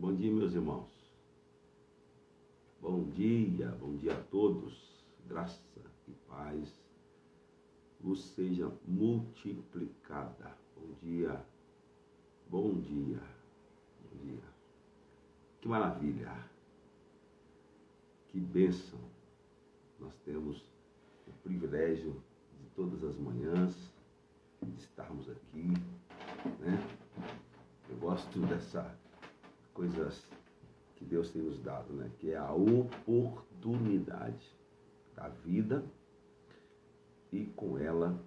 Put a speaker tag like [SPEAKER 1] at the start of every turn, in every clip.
[SPEAKER 1] Bom dia, meus irmãos. Bom dia a todos. Graça e paz vos seja multiplicada. Bom dia, bom dia, bom dia. Que maravilha, que bênção. Nós temos o privilégio de todas as manhãs de estarmos aqui, né? Eu gosto dessas coisas que Deus tem nos dado, né? Que é a oportunidade da vida e com ela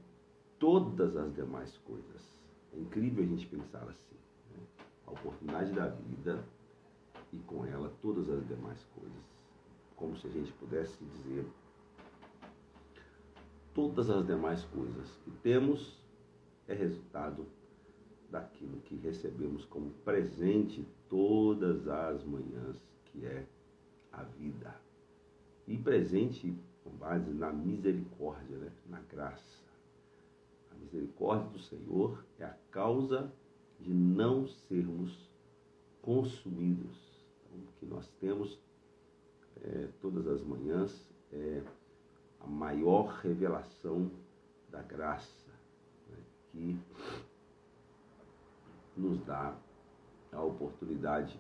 [SPEAKER 1] todas as demais coisas. É incrível a gente pensar assim, né? A oportunidade da vida e com ela todas as demais coisas. Como se a gente pudesse dizer, todas as demais coisas que temos é resultado daquilo que recebemos como presente todas as manhãs, que é a vida. E presente com base na misericórdia, né? Na graça. A misericórdia do Senhor é a causa de não sermos consumidos. Então, o que nós temos todas as manhãs é a maior revelação da graça, né? Que nos dá a oportunidade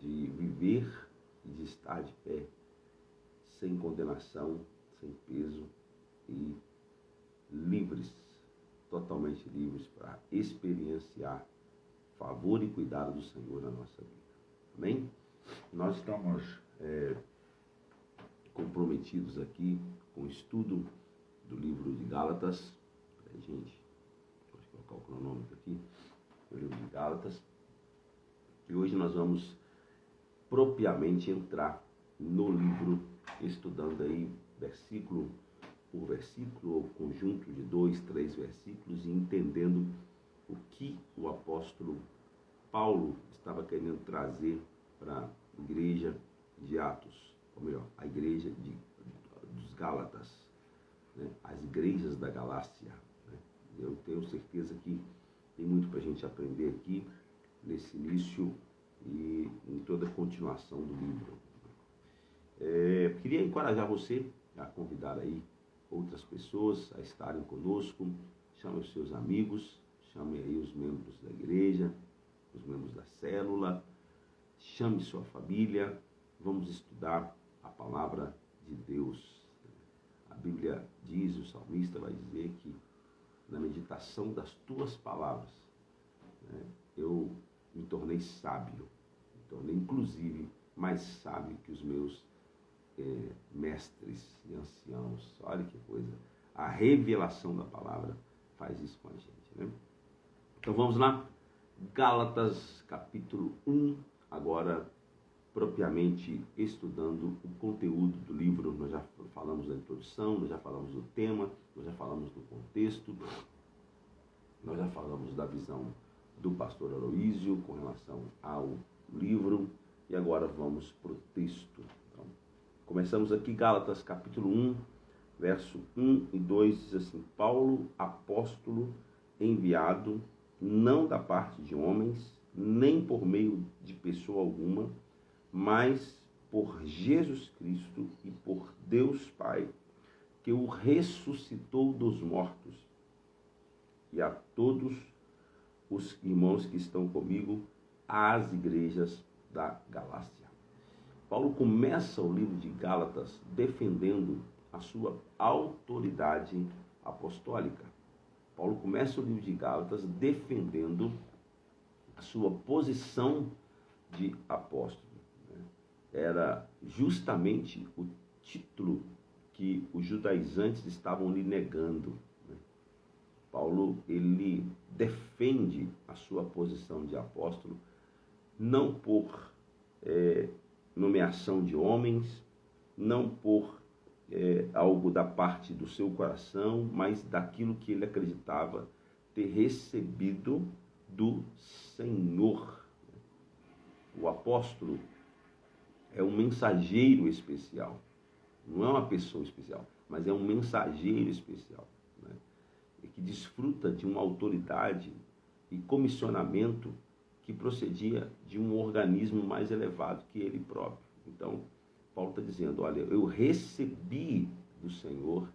[SPEAKER 1] de viver e de estar de pé, sem condenação, sem peso e livres, totalmente livres para experienciar favor e cuidado do Senhor na nossa vida. Amém? Nós estamos comprometidos aqui com o estudo do livro de Gálatas. Peraí, gente, vou colocar o cronômetro aqui. O livro de Gálatas. E hoje nós vamos propriamente entrar no livro, estudando aí versículo por versículo, ou conjunto de 2, 3 versículos, e entendendo o que o apóstolo Paulo estava querendo trazer para a igreja de Atos, ou melhor, a igreja dos Gálatas, né? As igrejas da Galácia, né? Eu tenho certeza que tem muito para a gente aprender aqui, nesse início e em toda a continuação do livro. Queria encorajar você a convidar aí outras pessoas a estarem conosco. Chame os seus amigos, chame aí os membros da igreja, os membros da célula, chame sua família. Vamos estudar a palavra de Deus. A Bíblia diz, o salmista vai dizer que na meditação das tuas palavras, né, eu me tornei sábio, me tornei inclusive mais sábio que os meus mestres e anciãos. Olha que coisa, a revelação da palavra faz isso com a gente, né? Então vamos lá, Gálatas capítulo 1, agora propriamente estudando o conteúdo do livro. Nós já falamos da introdução, nós já falamos do tema, nós já falamos do contexto, nós já falamos da visão do pastor Aloísio com relação ao livro, e agora vamos para o texto. Então, começamos aqui, Gálatas capítulo 1, verso 1 e 2, diz assim: Paulo, apóstolo, enviado, não da parte de homens, nem por meio de pessoa alguma, mas por Jesus Cristo e por Deus Pai, que o ressuscitou dos mortos, e a todos os irmãos que estão comigo, às igrejas da Galácia. Paulo começa o livro de Gálatas defendendo a sua autoridade apostólica. Paulo começa o livro de Gálatas defendendo a sua posição de apóstolo. Era justamente o título que os judaizantes estavam lhe negando. Paulo, ele defende a sua posição de apóstolo, não por nomeação de homens, não por algo da parte do seu coração, mas daquilo que ele acreditava ter recebido do Senhor. O apóstolo é um mensageiro especial, não é uma pessoa especial, mas é um mensageiro especial, né? E que desfruta de uma autoridade e comissionamento que procedia de um organismo mais elevado que ele próprio. Então, Paulo está dizendo, olha, eu recebi do Senhor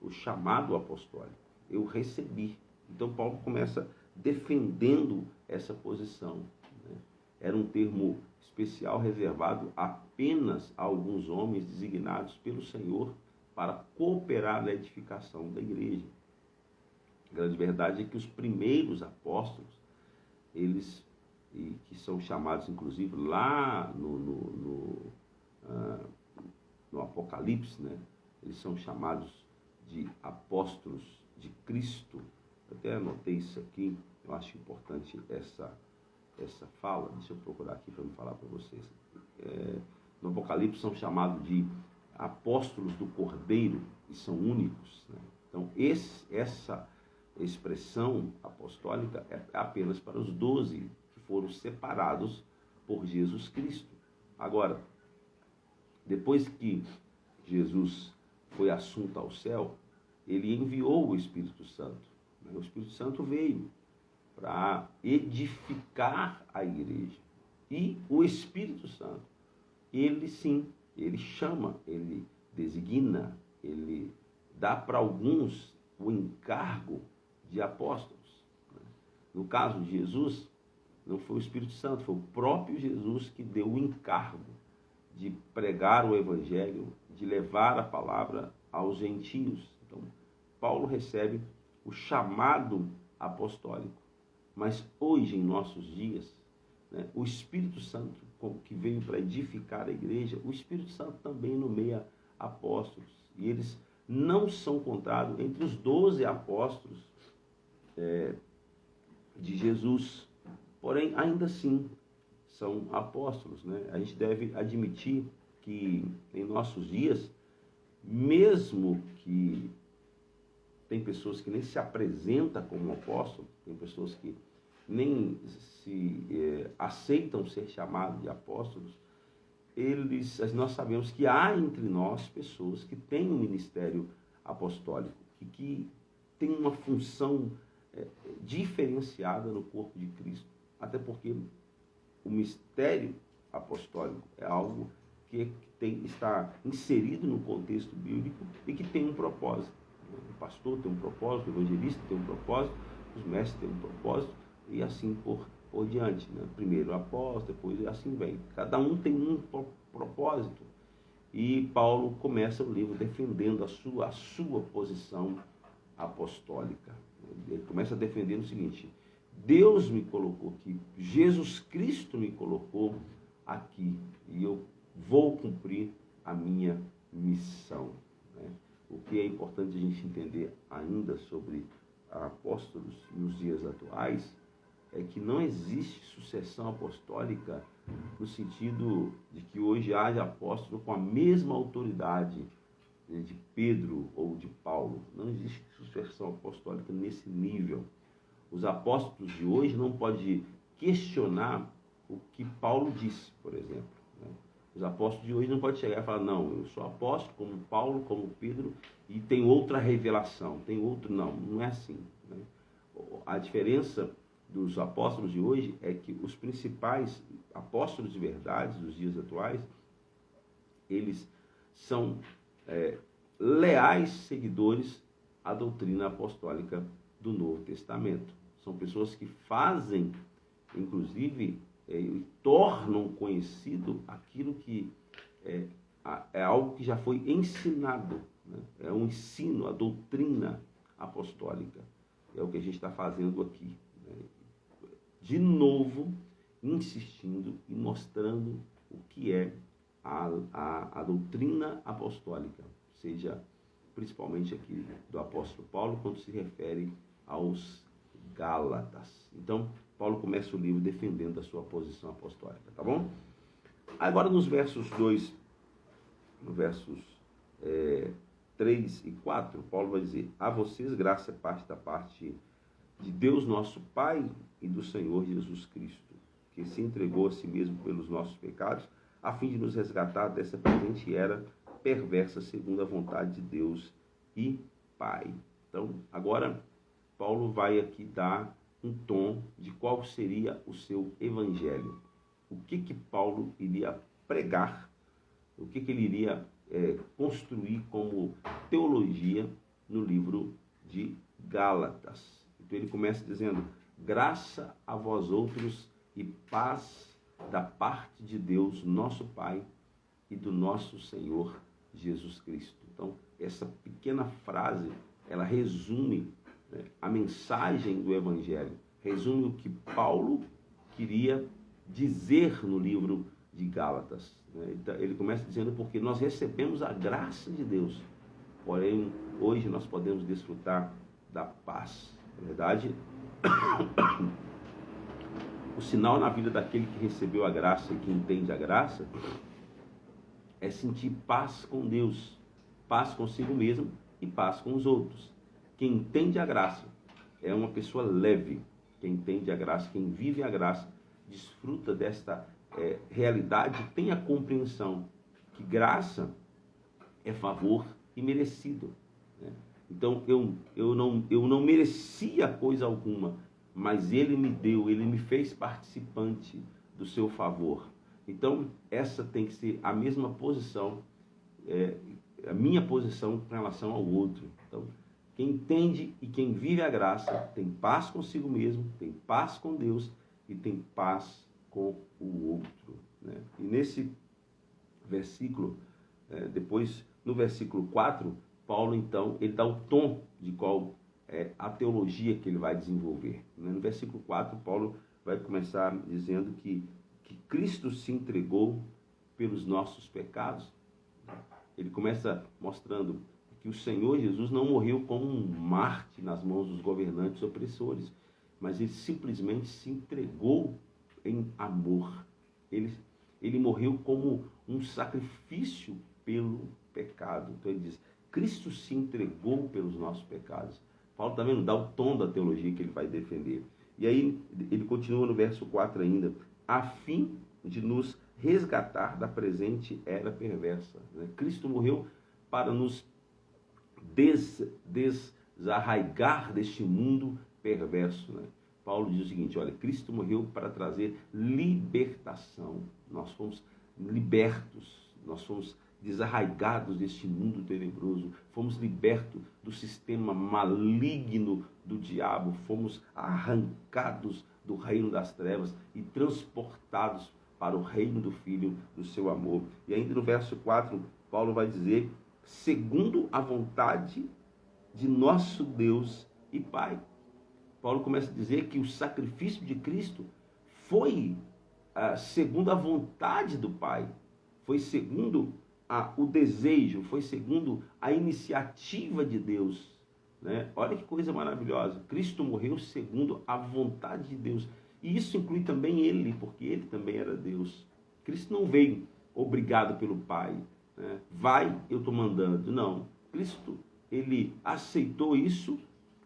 [SPEAKER 1] o chamado apostólico. Eu recebi. Então, Paulo começa defendendo essa posição, né? Era um termo especial reservado apenas a alguns homens designados pelo Senhor para cooperar na edificação da igreja. A grande verdade é que os primeiros apóstolos, eles, que são chamados, inclusive, lá no Apocalipse, né? Eles são chamados de apóstolos de Cristo. Eu até anotei isso aqui, eu acho importante essa fala. Deixa eu procurar aqui para me falar para vocês. No Apocalipse são chamados de apóstolos do Cordeiro, e são únicos, né? Então, essa expressão apostólica é apenas para os 12 que foram separados por Jesus Cristo. Agora, depois que Jesus foi assunto ao céu, ele enviou o Espírito Santo. O Espírito Santo veio para edificar a igreja. E o Espírito Santo, ele sim, ele chama, ele designa, ele dá para alguns o encargo de apóstolos. No caso de Jesus, não foi o Espírito Santo, foi o próprio Jesus que deu o encargo de pregar o Evangelho, de levar a palavra aos gentios. Então, Paulo recebe o chamado apostólico. Mas hoje, em nossos dias, né, o Espírito Santo, que veio para edificar a igreja, o Espírito Santo também nomeia apóstolos. E eles não são contados entre os 12 apóstolos de Jesus. Porém, ainda assim, são apóstolos, né? A gente deve admitir que em nossos dias, mesmo que tem pessoas que nem se apresentam como apóstolo, tem pessoas que nem se aceitam ser chamados de apóstolos, nós sabemos que há entre nós pessoas que têm um ministério apostólico e que têm uma função diferenciada no corpo de Cristo, até porque o mistério apostólico é algo que está inserido no contexto bíblico e que tem um propósito. O pastor tem um propósito, o evangelista tem um propósito, os mestres têm um propósito, e assim por diante, né? Primeiro o apóstolo, depois assim vem. Cada um tem um propósito. E Paulo começa o livro defendendo a sua posição apostólica. Ele começa defendendo o seguinte: Deus me colocou aqui, Jesus Cristo me colocou aqui, e eu vou cumprir a minha missão, né? O que é importante a gente entender ainda sobre apóstolos nos dias atuais é que não existe sucessão apostólica no sentido de que hoje haja apóstolo com a mesma autoridade de Pedro ou de Paulo. Não existe sucessão apostólica nesse nível. Os apóstolos de hoje não podem questionar o que Paulo disse, por exemplo, né? Os apóstolos de hoje não podem chegar e falar, não, eu sou apóstolo como Paulo, como Pedro, e tem outra revelação, tem outro... Não é assim, né? A diferença dos apóstolos de hoje é que os principais apóstolos de verdade dos dias atuais, eles são leais seguidores à doutrina apostólica do Novo Testamento. São pessoas que fazem, inclusive, e tornam conhecido aquilo que é algo que já foi ensinado, né? É um ensino, a doutrina apostólica. É o que a gente está fazendo aqui, né? De novo, insistindo e mostrando o que é a doutrina apostólica, seja principalmente aqui do apóstolo Paulo, quando se refere aos Gálatas. Então, Paulo começa o livro defendendo a sua posição apostólica, tá bom? Agora, nos versos 3 e 4, Paulo vai dizer: a vocês graça da parte de Deus nosso Pai e do Senhor Jesus Cristo, que se entregou a si mesmo pelos nossos pecados, a fim de nos resgatar dessa presente era perversa, segundo a vontade de Deus e Pai. Então, agora, Paulo vai aqui dar um tom de qual seria o seu evangelho. O que Paulo iria pregar, o que ele iria construir como teologia no livro de Gálatas. Então ele começa dizendo: graça a vós outros e paz da parte de Deus, nosso Pai, e do nosso Senhor Jesus Cristo. Então, essa pequena frase, ela resume, né, a mensagem do Evangelho, resume o que Paulo queria dizer no livro de Gálatas. Né? Então, ele começa dizendo: porque nós recebemos a graça de Deus, porém, hoje nós podemos desfrutar da paz. Na verdade, o sinal na vida daquele que recebeu a graça e que entende a graça é sentir paz com Deus, paz consigo mesmo e paz com os outros. Quem entende a graça é uma pessoa leve. Quem entende a graça, quem vive a graça, desfruta desta realidade, tem a compreensão que graça é favor imerecido, né? Então, eu não merecia coisa alguma, mas Ele me deu, Ele me fez participante do seu favor. Então, essa tem que ser a mesma posição, a minha posição com relação ao outro. Então, quem entende e quem vive a graça tem paz consigo mesmo, tem paz com Deus e tem paz com o outro, né? E nesse versículo, depois, no versículo 4, Paulo, então, ele dá o tom de qual é a teologia que ele vai desenvolver. No versículo 4, Paulo vai começar dizendo que Cristo se entregou pelos nossos pecados. Ele começa mostrando que o Senhor Jesus não morreu como um mártir nas mãos dos governantes opressores, mas ele simplesmente se entregou em amor. Ele morreu como um sacrifício pelo pecado. Então ele diz: Cristo se entregou pelos nossos pecados. Paulo também não dá o tom da teologia que ele vai defender. E aí ele continua no verso 4 ainda: a fim de nos resgatar da presente era perversa. Cristo morreu para nos desarraigar deste mundo perverso. Paulo diz o seguinte: olha, Cristo morreu para trazer libertação. Nós fomos libertos, nós fomos desarraigados deste mundo tenebroso, fomos libertos do sistema maligno do diabo, fomos arrancados do reino das trevas e transportados para o reino do Filho do seu amor. E ainda no verso 4, Paulo vai dizer: segundo a vontade de nosso Deus e Pai. Paulo começa a dizer que o sacrifício de Cristo foi segundo a vontade do Pai, foi segundo o desejo, foi segundo a iniciativa de Deus, né? Olha que coisa maravilhosa. Cristo morreu segundo a vontade de Deus. E isso inclui também ele, porque ele também era Deus. Cristo não veio obrigado pelo Pai, né? Vai, eu estou mandando. Não. Cristo, ele aceitou isso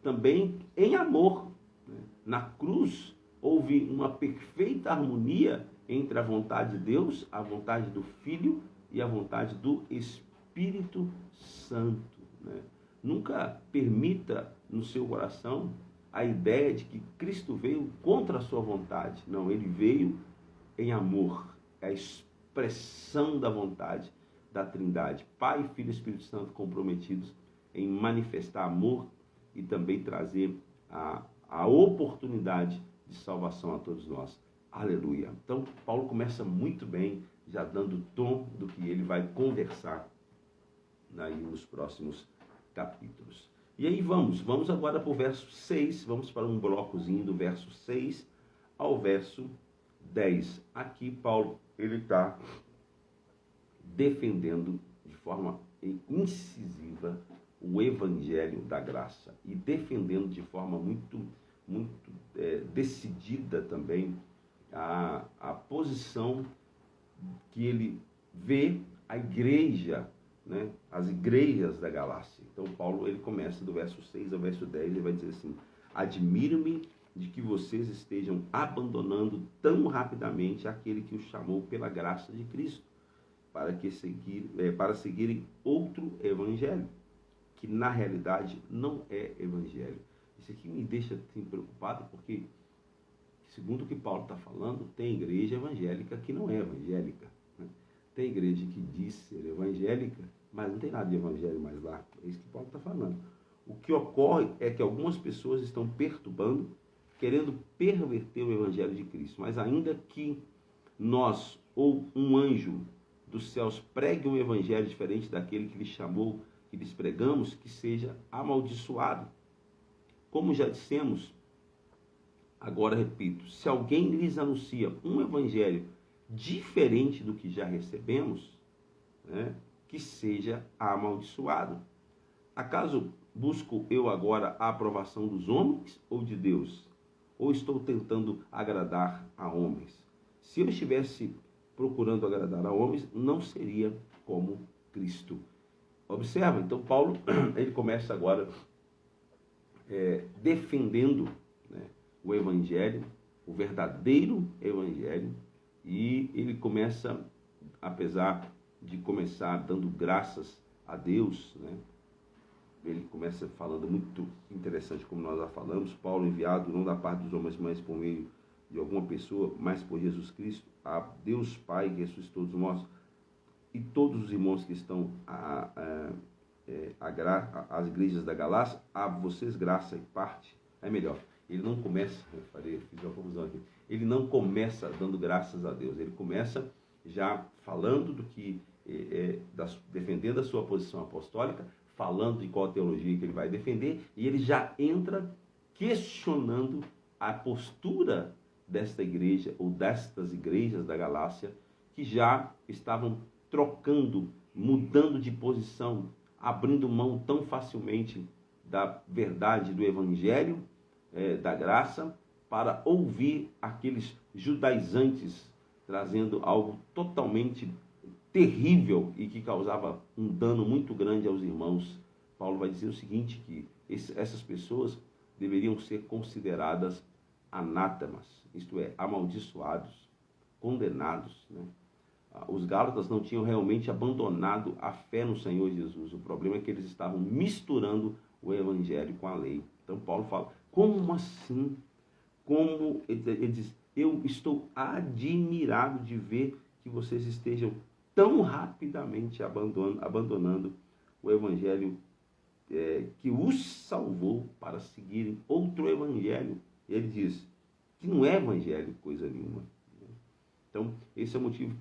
[SPEAKER 1] também em amor, né? Na cruz houve uma perfeita harmonia entre a vontade de Deus, a vontade do Filho e a vontade do Espírito Santo, né? Nunca permita no seu coração a ideia de que Cristo veio contra a sua vontade. Não, ele veio em amor. É a expressão da vontade da Trindade. Pai, Filho e Espírito Santo comprometidos em manifestar amor e também trazer a oportunidade de salvação a todos nós. Aleluia. Então, Paulo começa muito bem, já dando o tom do que ele vai conversar aí nos próximos capítulos. E aí vamos agora para o verso 6, vamos para um blocozinho do verso 6 ao verso 10. Aqui Paulo, ele está defendendo de forma incisiva o evangelho da graça e defendendo de forma muito decidida também a posição que ele vê a igreja, né, as igrejas da Galácia. Então Paulo, ele começa do verso 6 ao verso 10, ele vai dizer assim: admiro-me de que vocês estejam abandonando tão rapidamente aquele que os chamou pela graça de Cristo, para seguirem outro evangelho, que na realidade não é evangelho. Isso aqui me deixa assim, preocupado, porque, segundo o que Paulo está falando, tem igreja evangélica que não é evangélica, né? Tem igreja que diz ser evangélica, mas não tem nada de evangelho mais lá. É isso que Paulo está falando. O que ocorre é que algumas pessoas estão perturbando, querendo perverter o evangelho de Cristo. Mas ainda que nós, ou um anjo dos céus, pregue um evangelho diferente daquele que lhes chamou, que lhes pregamos, que seja amaldiçoado. Como já dissemos, agora repito, se alguém lhes anuncia um evangelho diferente do que já recebemos, né, que seja amaldiçoado. Acaso busco eu agora a aprovação dos homens ou de Deus? Ou estou tentando agradar a homens? Se eu estivesse procurando agradar a homens, não seria como Cristo. Observa, então Paulo, ele começa agora defendendo, né, o evangelho, o verdadeiro evangelho, e ele começa, apesar de começar dando graças a Deus, né, ele começa falando muito interessante, como nós já falamos, Paulo enviado não da parte dos homens, mas por meio de alguma pessoa, mas por Jesus Cristo, a Deus Pai que ressuscitou dos mortos, e todos os irmãos que estão as igrejas da Galácia, a vocês graça e parte. É melhor, ele não começa, fiz uma confusão aqui, ele não começa dando graças a Deus, ele começa já falando do que, defendendo a sua posição apostólica, falando de qual teologia que ele vai defender, e ele já entra questionando a postura desta igreja, ou destas igrejas da Galácia, que já estavam trocando, mudando de posição, abrindo mão tão facilmente da verdade do evangelho, da graça, para ouvir aqueles judaizantes trazendo algo totalmente terrível e que causava um dano muito grande aos irmãos. Paulo vai dizer o seguinte, que essas pessoas deveriam ser consideradas anátemas, isto é, amaldiçoados, condenados, né? Os gálatas não tinham realmente abandonado a fé no Senhor Jesus. O problema é que eles estavam misturando o evangelho com a lei. Então Paulo fala, como assim? Como ele diz, eu estou admirado de ver que vocês estejam tão rapidamente abandonando o evangelho que os salvou para seguirem outro evangelho. Ele diz que não é evangelho coisa nenhuma. Então, esse é o motivo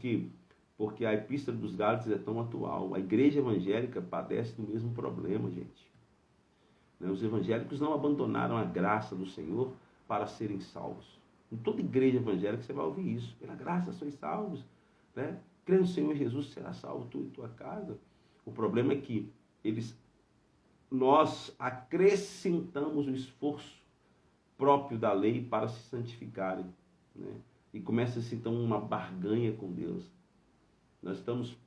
[SPEAKER 1] porque a epístola dos Gálatas é tão atual. A igreja evangélica padece do mesmo problema, gente. Os evangélicos não abandonaram a graça do Senhor para serem salvos. Em toda igreja evangélica você vai ouvir isso. Pela graça sois salvos, né? Crê no Senhor Jesus, será salvo tu e tua casa. O problema é que nós acrescentamos o esforço próprio da lei para se santificarem, né? E começa-se então uma barganha com Deus. Nós estamos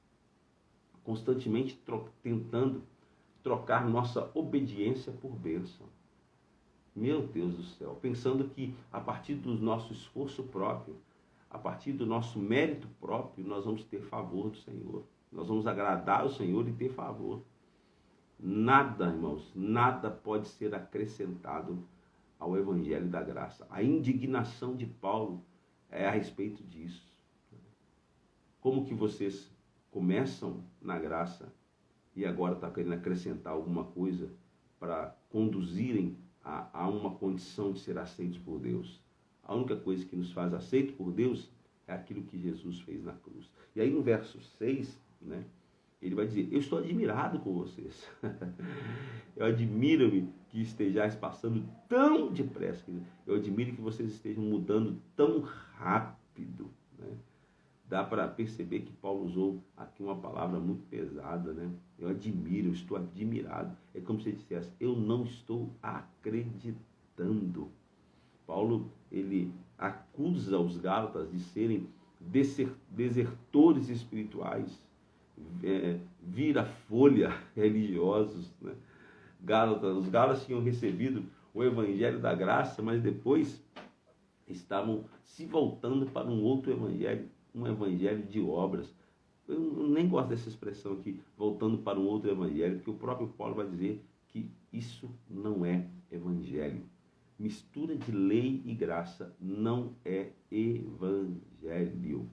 [SPEAKER 1] constantemente tentando trocar nossa obediência por bênção. Meu Deus do céu, pensando que a partir do nosso esforço próprio, a partir do nosso mérito próprio, nós vamos ter favor do Senhor. Nós vamos agradar o Senhor e ter favor. Nada, irmãos, nada pode ser acrescentado ao Evangelho da Graça. A indignação de Paulo é a respeito disso. Como que vocês começam na graça e agora está querendo acrescentar alguma coisa para conduzirem a uma condição de ser aceitos por Deus? A única coisa que nos faz aceitos por Deus é aquilo que Jesus fez na cruz. E aí no verso 6, né, ele vai dizer, eu estou admirado com vocês. Eu admiro-me que estejais passando tão depressa. Eu admiro que vocês estejam mudando tão rápido, né? Dá para perceber que Paulo usou aqui uma palavra muito pesada, né? Eu admiro, eu estou admirado. É como se ele dissesse, eu não estou acreditando. Paulo, ele acusa os gálatas de serem desertores espirituais, vira-folha religiosos, né? Os gálatas tinham recebido o evangelho da graça, mas depois estavam se voltando para um outro evangelho, um evangelho de obras. Eu nem gosto dessa expressão aqui, voltando para um outro evangelho, porque o próprio Paulo vai dizer que isso não é evangelho. Mistura de lei e graça não é evangelho.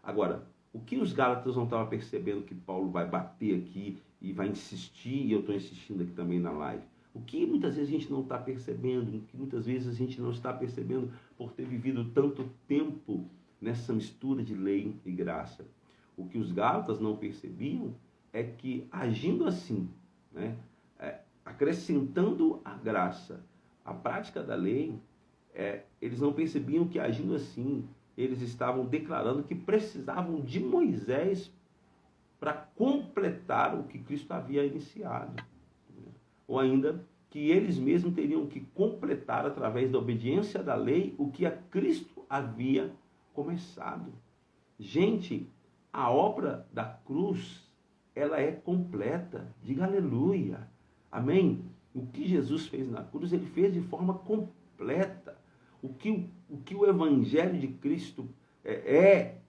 [SPEAKER 1] Agora, o que os Gálatas não estavam percebendo que Paulo vai bater aqui e vai insistir, e eu estou insistindo aqui também na live? O que muitas vezes a gente não está percebendo, o que muitas vezes a gente não está percebendo por ter vivido tanto tempo nessa mistura de lei e graça. O que os Gálatas não percebiam é que, agindo assim, né, acrescentando a graça, a prática da lei, eles não percebiam que, agindo assim, eles estavam declarando que precisavam de Moisés para completar o que Cristo havia iniciado. Ou ainda, que eles mesmos teriam que completar, através da obediência da lei, o que a Cristo havia começado. Gente, a obra da cruz, ela é completa. Diga aleluia. Amém? O que Jesus fez na cruz, ele fez de forma completa. O que o Evangelho de Cristo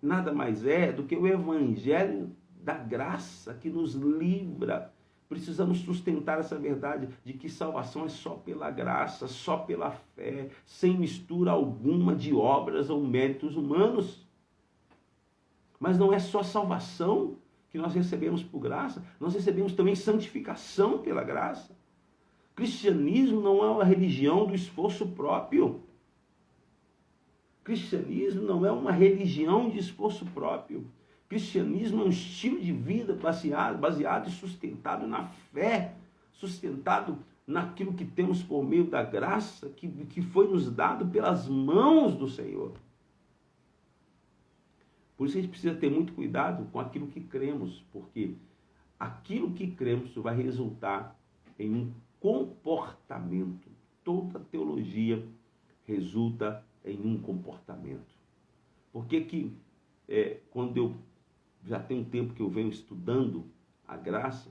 [SPEAKER 1] nada mais é do que o Evangelho da graça que nos livra. Precisamos sustentar essa verdade de que salvação é só pela graça, só pela fé, sem mistura alguma de obras ou méritos humanos. Mas não é só salvação que nós recebemos por graça, nós recebemos também santificação pela graça. Cristianismo não é uma religião do esforço próprio. Cristianismo não é uma religião de esforço próprio. Cristianismo é um estilo de vida baseado e sustentado na fé, sustentado naquilo que temos por meio da graça que foi nos dado pelas mãos do Senhor. Por isso a gente precisa ter muito cuidado com aquilo que cremos, porque aquilo que cremos vai resultar em um comportamento. Toda teologia resulta em um comportamento. Por que quando eu já tem um tempo que eu venho estudando a graça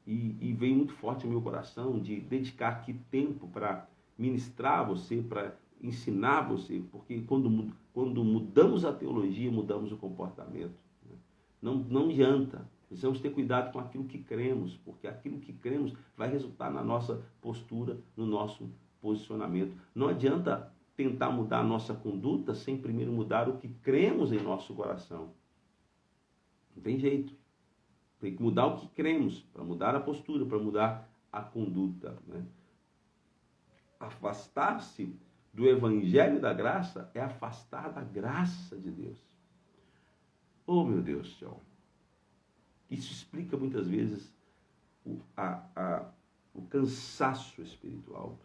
[SPEAKER 1] e vem muito forte no meu coração de dedicar aqui tempo para ministrar você, para ensinar você, porque quando mudamos a teologia, mudamos o comportamento. Não adianta. Precisamos ter cuidado com aquilo que cremos, porque aquilo que cremos vai resultar na nossa postura, no nosso posicionamento. Não adianta tentar mudar a nossa conduta sem primeiro mudar o que cremos em nosso coração. Não tem jeito. Tem que mudar o que cremos, para mudar a postura, para mudar a conduta. Né? Afastar-se do Evangelho da graça é afastar da graça de Deus. Oh, meu Deus do céu. Isso explica muitas vezes o cansaço espiritual,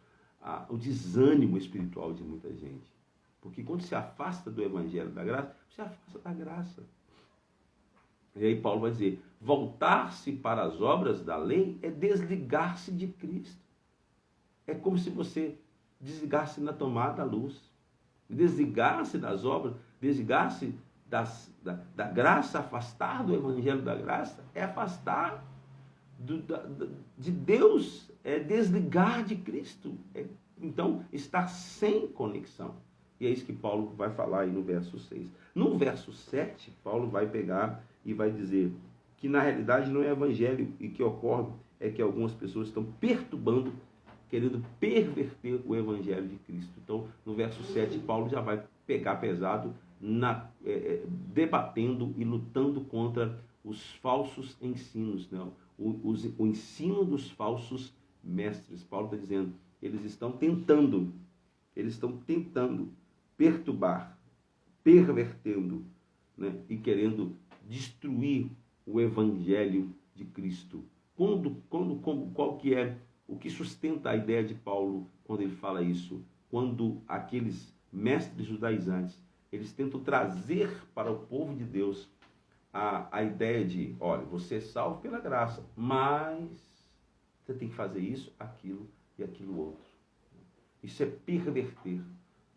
[SPEAKER 1] o desânimo espiritual de muita gente. Porque quando se afasta do Evangelho da graça, se afasta da graça. E aí Paulo vai dizer, voltar-se para as obras da lei é desligar-se de Cristo. É como se você desligasse na tomada a luz. Desligar-se das obras, desligar-se da graça, afastar do Evangelho da graça, é afastar de Deus, é desligar de Cristo. Então, estar sem conexão. E é isso que Paulo vai falar aí no verso 6. No verso 7, Paulo vai pegar e vai dizer que na realidade não é evangelho, e que ocorre é que algumas pessoas estão perturbando, querendo perverter o evangelho de Cristo. Então, no verso 7, Paulo já vai pegar pesado, debatendo e lutando contra os falsos ensinos, né? O ensino dos falsos mestres. Paulo está dizendo, eles estão tentando perturbar, pervertendo, né? E querendo destruir o evangelho de Cristo. Qual que é o que sustenta a ideia de Paulo quando ele fala isso? Quando aqueles mestres judaizantes, eles tentam trazer para o povo de Deus a ideia de, olha, você é salvo pela graça, mas você tem que fazer isso, aquilo e aquilo outro. Isso é perverter.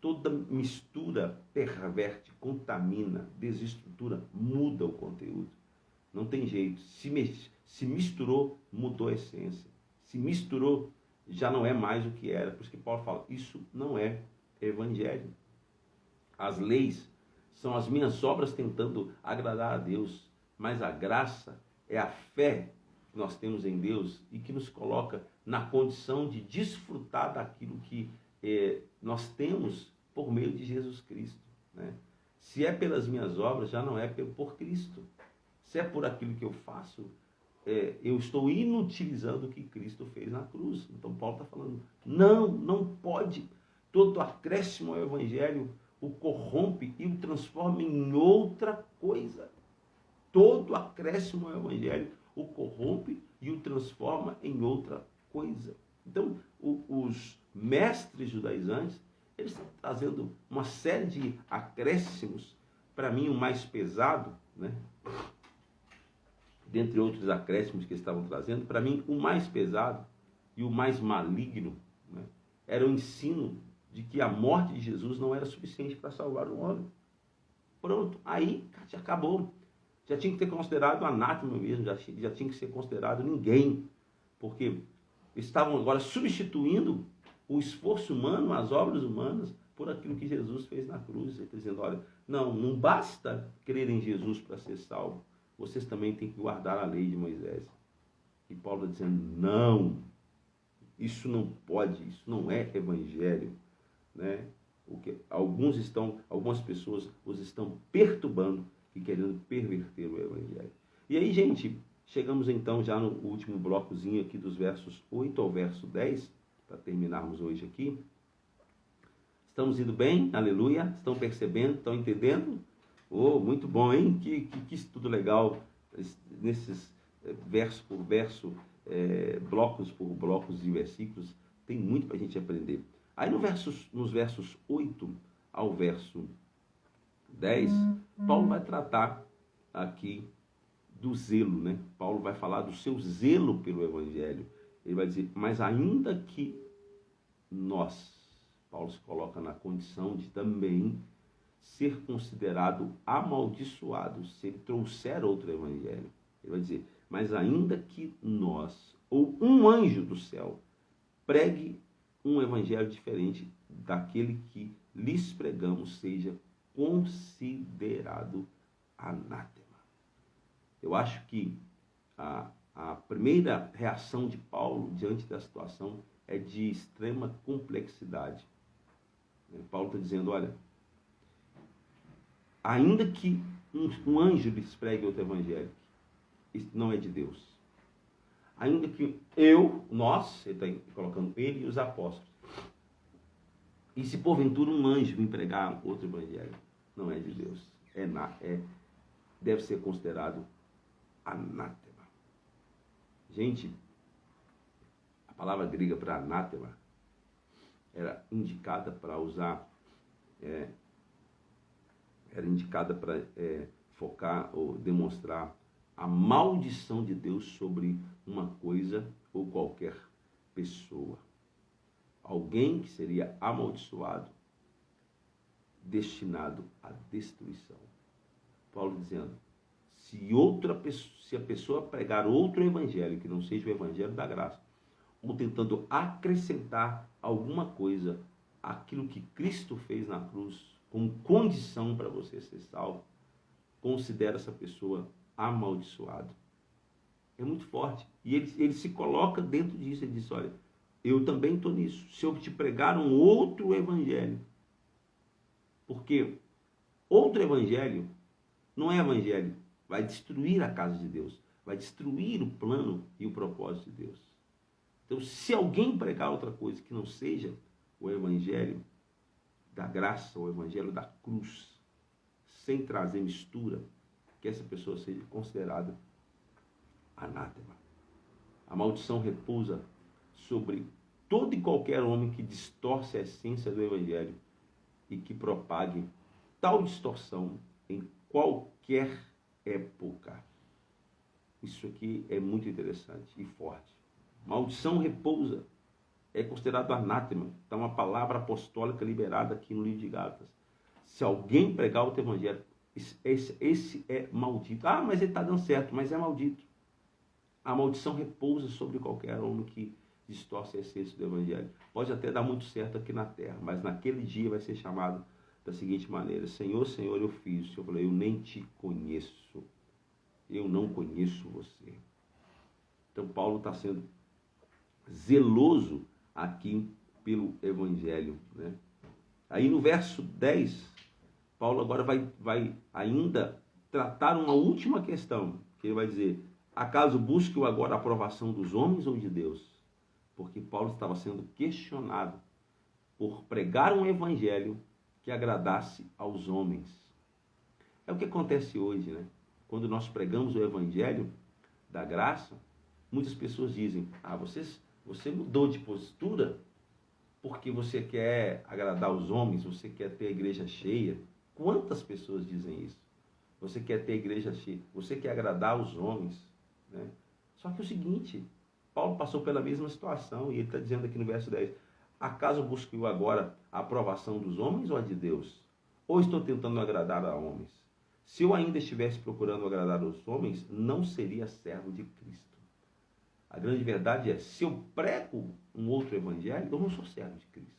[SPEAKER 1] Toda mistura perverte, contamina, desestrutura, muda o conteúdo. Não tem jeito. Se misturou, mudou a essência. Se misturou, já não é mais o que era. Por isso que Paulo fala, isso não é evangelho. As leis são as minhas obras tentando agradar a Deus, mas a graça é a fé que nós temos em Deus e que nos coloca na condição de desfrutar daquilo que nós temos por meio de Jesus Cristo, né? Se é pelas minhas obras, já não é por Cristo. Se é por aquilo que eu faço, eu estou inutilizando o que Cristo fez na cruz. Então Paulo está falando, não pode. Todo acréscimo ao Evangelho o corrompe e o transforma em outra coisa. Todo acréscimo ao Evangelho o corrompe e o transforma em outra coisa. Então, os mestres judaizantes, eles estão trazendo uma série de acréscimos. Para mim, o mais pesado, né? Dentre outros acréscimos que eles estavam trazendo, para mim, o mais pesado e o mais maligno, né, era o ensino de que a morte de Jesus não era suficiente para salvar o homem. Pronto, aí já acabou. Já tinha que ter considerado anátema mesmo, já tinha que ser considerado ninguém, porque estavam agora substituindo o esforço humano, as obras humanas, por aquilo que Jesus fez na cruz, dizendo, olha, não basta crer em Jesus para ser salvo, vocês também têm que guardar a lei de Moisés. E Paulo está dizendo, não, isso não pode, isso não é evangelho, né? Algumas pessoas os estão perturbando e querendo perverter o evangelho. E aí, gente, chegamos então já no último blocozinho aqui dos versos 8 ao verso 10, para terminarmos hoje aqui. Estamos indo bem? Aleluia? Estão percebendo? Estão entendendo? Oh, muito bom, hein? Que estudo legal, nesses verso por verso, blocos por blocos de versículos. Tem muito para a gente aprender. Aí nos versos 8 ao verso 10, Paulo vai tratar aqui do zelo, né? Paulo vai falar do seu zelo pelo evangelho. Ele vai dizer, mas ainda que Paulo se coloca na condição de também ser considerado amaldiçoado se ele trouxer outro evangelho. Ele vai dizer, mas ainda que nós, ou um anjo do céu, pregue um evangelho diferente daquele que lhes pregamos, seja considerado anátema. Eu acho que a primeira reação de Paulo diante da situação é de extrema complexidade. Paulo está dizendo, olha, ainda que um anjo lhes pregue outro evangelho, isso não é de Deus. Ainda que nós, ele está colocando ele e os apóstolos, e se porventura um anjo me pregar outro evangelho, não é de Deus. Deve ser considerado anátema. Gente, a palavra grega para anátema era indicada para usar, era indicada para focar ou demonstrar a maldição de Deus sobre uma coisa ou qualquer pessoa. Alguém que seria amaldiçoado, destinado à destruição. Paulo dizendo, se a pessoa pregar outro evangelho que não seja o evangelho da graça, ou tentando acrescentar alguma coisa àquilo que Cristo fez na cruz, como condição para você ser salvo, considera essa pessoa amaldiçoada. É muito forte. E ele se coloca dentro disso. Ele diz, olha, eu também estou nisso. Se eu te pregar um outro evangelho, porque outro evangelho não é evangelho, vai destruir a casa de Deus, vai destruir o plano e o propósito de Deus. Então, se alguém pregar outra coisa que não seja o evangelho da graça, o evangelho da cruz, sem trazer mistura, que essa pessoa seja considerada anátema. A maldição repousa sobre todo e qualquer homem que distorce a essência do evangelho e que propague tal distorção em qualquer época. Isso aqui é muito interessante e forte. Maldição repousa, é considerado anátema. Está uma palavra apostólica liberada aqui no livro de Gálatas. Se alguém pregar outro evangelho, esse é maldito. Ah, mas ele está dando certo, mas é maldito. A maldição repousa sobre qualquer homem que distorce a essência do evangelho. Pode até dar muito certo aqui na terra, mas naquele dia vai ser chamado da seguinte maneira: Senhor, Senhor, eu fiz. O Senhor falou, eu nem te conheço. Eu não conheço você. Então Paulo está sendo zeloso aqui pelo Evangelho, né? Aí no verso 10, Paulo agora vai ainda tratar uma última questão, que ele vai dizer: acaso busque agora a aprovação dos homens ou de Deus? Porque Paulo estava sendo questionado por pregar um evangelho que agradasse aos homens. É o que acontece hoje, né? Quando nós pregamos o evangelho da graça, muitas pessoas dizem: você mudou de postura porque você quer agradar os homens, você quer ter a igreja cheia. Quantas pessoas dizem isso? Você quer ter a igreja cheia, você quer agradar os homens, né? Só que é o seguinte, Paulo passou pela mesma situação, e ele está dizendo aqui no verso 10, acaso busco eu agora a aprovação dos homens ou a de Deus? Ou estou tentando agradar a homens? Se eu ainda estivesse procurando agradar aos homens, não seria servo de Cristo. A grande verdade é, se eu prego um outro evangelho, eu não sou servo de Cristo.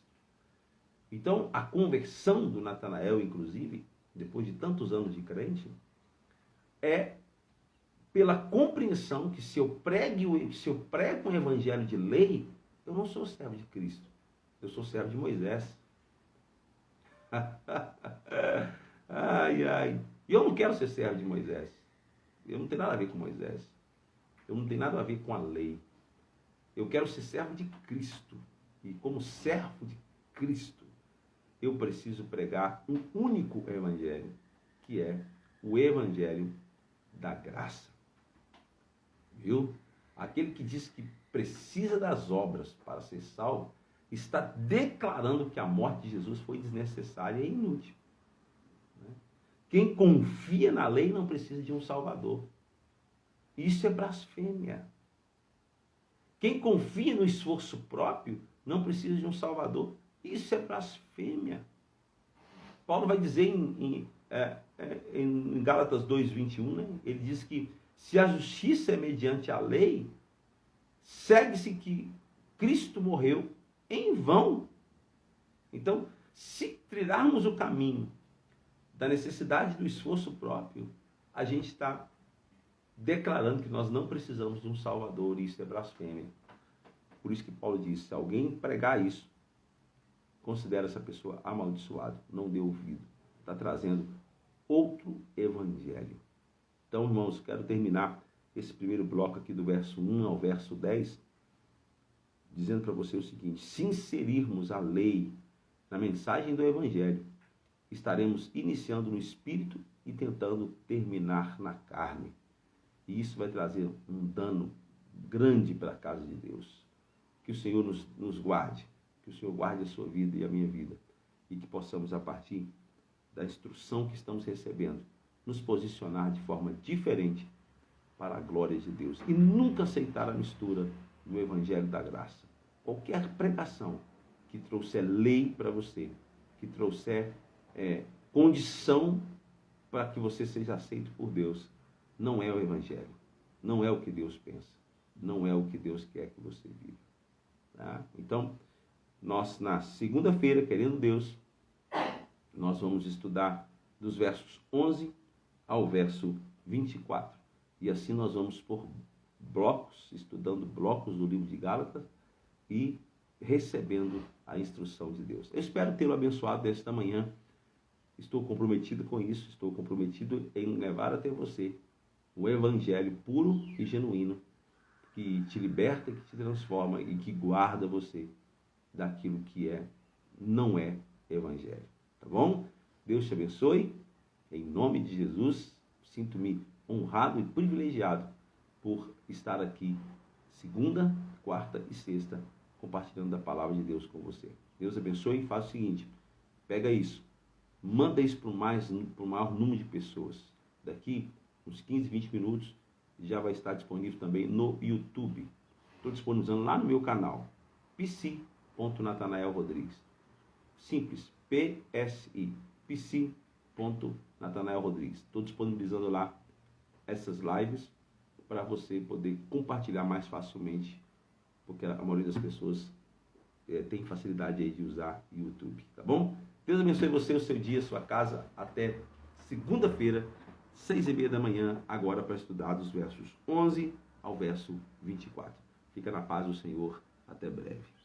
[SPEAKER 1] Então, a conversão do Natanael, inclusive, depois de tantos anos de crente, é pela compreensão que se eu prego um evangelho de lei, eu não sou servo de Cristo. Eu sou servo de Moisés. Ai, ai. E eu não quero ser servo de Moisés. Eu não tenho nada a ver com Moisés. Eu não tenho nada a ver com a lei. Eu quero ser servo de Cristo. E como servo de Cristo, eu preciso pregar um único evangelho, que é o evangelho da graça. Viu? Aquele que diz que precisa das obras para ser salvo, está declarando que a morte de Jesus foi desnecessária e inútil. Quem confia na lei não precisa de um salvador. Isso é blasfêmia. Quem confia no esforço próprio não precisa de um salvador. Isso é blasfêmia. Paulo vai dizer em Gálatas 2:21, né? Ele diz que se a justiça é mediante a lei, segue-se que Cristo morreu em vão. Então, se trilharmos o caminho da necessidade do esforço próprio, a gente está declarando que nós não precisamos de um Salvador, e isso é blasfêmia. Por isso que Paulo diz, se alguém pregar isso, considera essa pessoa amaldiçoada, não dê ouvido. Está trazendo outro evangelho. Então, irmãos, quero terminar esse primeiro bloco aqui do verso 1 ao verso 10, dizendo para você o seguinte: se inserirmos a lei na mensagem do evangelho, estaremos iniciando no espírito e tentando terminar na carne. E isso vai trazer um dano grande para a casa de Deus. Que o Senhor nos guarde, que o Senhor guarde a sua vida e a minha vida, e que possamos, a partir da instrução que estamos recebendo, nos posicionar de forma diferente para a glória de Deus. E nunca aceitar a mistura do evangelho da graça. Qualquer pregação que trouxer lei para você, que trouxer condição para que você seja aceito por Deus, não é o evangelho, não é o que Deus pensa, não é o que Deus quer que você viva. Tá? Então, nós na segunda-feira, querendo Deus, nós vamos estudar dos versos 11 ao verso 24. E assim nós vamos por blocos, estudando blocos do livro de Gálatas e recebendo a instrução de Deus. Eu espero tê-lo abençoado desta manhã. Estou comprometido com isso, estou comprometido em levar até você o evangelho puro e genuíno, que te liberta, que te transforma e que guarda você daquilo que não é evangelho. Tá bom? Deus te abençoe. Em nome de Jesus, sinto-me honrado e privilegiado por estar aqui segunda, quarta e sexta compartilhando da palavra de Deus com você. Deus abençoe e faça o seguinte: pega isso, manda isso para o maior número de pessoas. Daqui uns 15, 20 minutos já vai estar disponível também no YouTube. Estou disponibilizando lá no meu canal, psi.Natanael Rodrigues. Simples, PSI, psi.Natanael Rodrigues. Estou disponibilizando lá essas lives para você poder compartilhar mais facilmente, porque a maioria das pessoas tem facilidade aí de usar o YouTube, tá bom? Deus abençoe você, o seu dia, a sua casa. Até segunda-feira, 6h30 da manhã, agora para estudar dos versos 11 ao verso 24. Fica na paz do Senhor. Até breve.